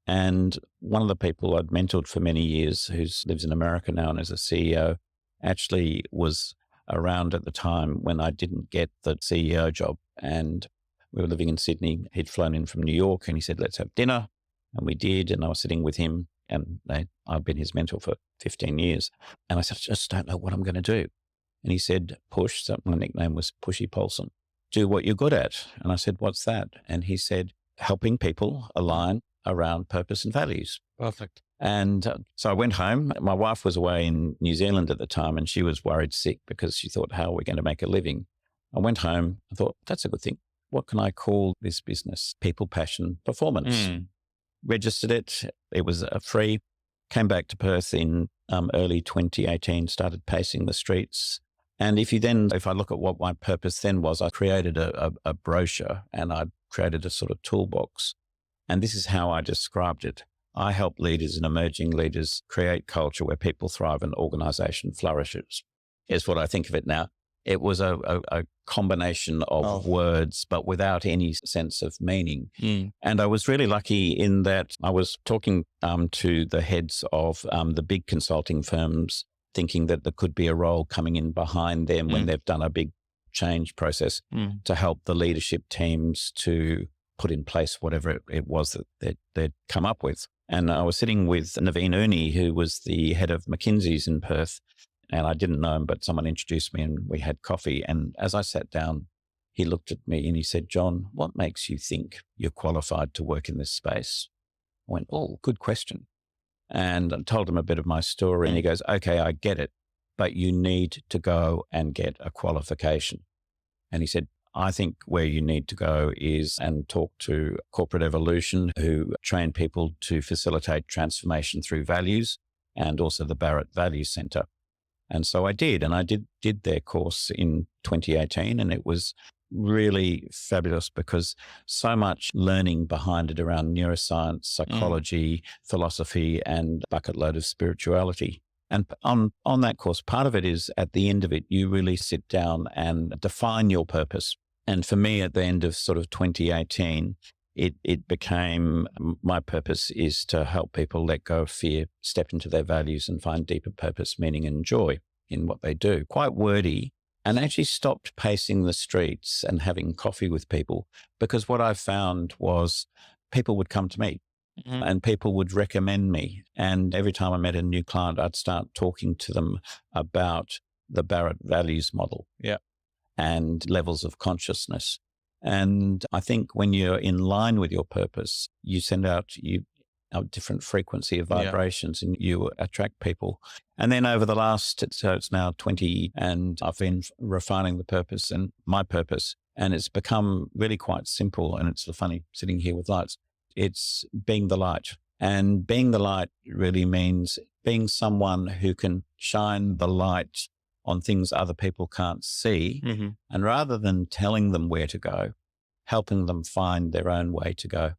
And one of the people I'd mentored for many years, who lives in America now and is a CEO, actually was around at the time when I didn't get the CEO job. And we were living in Sydney. He'd flown in from New York and he said, let's have dinner. And we did. And I was sitting with him and I've been his mentor for 15 years. And I said, I just don't know what I'm going to do. And he said, Push, so my nickname was Pushy Paulson, do what you're good at. And I said, what's that? And he said, helping people align around purpose and values. Perfect. And so I went home. My wife was away in New Zealand at the time and she was worried sick because she thought, how are we going to make a living? I went home. I thought, that's a good thing. What can I call this business? People, passion, performance. Registered it. It was free. Came back to Perth in early 2018, started pacing the streets. And if I look at what my purpose then was, I created a brochure and I created a sort of toolbox. And this is how I described it. I help leaders and emerging leaders create culture where people thrive and organization flourishes. Is what I think of it now. It was a combination of words, but without any sense of meaning. And I was really lucky in that I was talking to the heads of the big consulting firms, thinking that there could be a role coming in behind them when they've done a big change process to help the leadership teams to put in place whatever it was that they'd come up with. And I was sitting with Naveen Uni, who was the head of McKinsey's in Perth. And I didn't know him, but someone introduced me and we had coffee. And as I sat down, he looked at me and he said, John, what makes you think you're qualified to work in this space? I went, oh, good question. And I told him a bit of my story and he goes, okay, I get it, but you need to go and get a qualification. And he said, I think where you need to go is and talk to Corporate Evolution, who train people to facilitate transformation through values, and also the Barrett Values Centre. And so I did, and I did their course in 2018, and it was really fabulous because so much learning behind it around neuroscience, psychology, philosophy, and a bucket load of spirituality. And on that course, part of it is at the end of it, you really sit down and define your purpose. And for me, at the end of sort of 2018, it became my purpose is to help people let go of fear, step into their values and find deeper purpose, meaning and joy in what they do. Quite wordy, and actually stopped pacing the streets and having coffee with people, because what I found was people would come to me and people would recommend me. And every time I met a new client, I'd start talking to them about the Barrett values model and levels of consciousness. And I think when you're in line with your purpose, you send out a different frequency of vibrations and you attract people. And then over the last, so it's now 20, and I've been refining the purpose and my purpose, and it's become really quite simple. And it's funny sitting here with lights. It's being the light. And being the light really means being someone who can shine the light on things other people can't see. And rather than telling them where to go, helping them find their own way to go.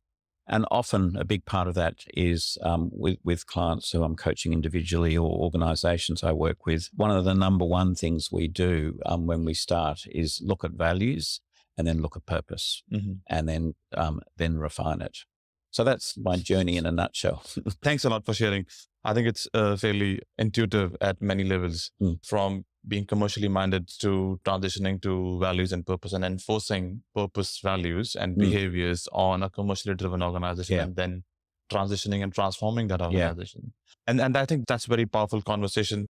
And often a big part of that is with clients who I'm coaching individually or organizations I work with. One of the number one things we do when we start is look at values and then look at purpose and then refine it. So that's my journey in a nutshell. Thanks a lot for sharing. I think it's fairly intuitive at many levels, from being commercially minded to transitioning to values and purpose and enforcing purpose, values and behaviors on a commercially driven organization and then transitioning and transforming that organization. And I think that's a very powerful conversation.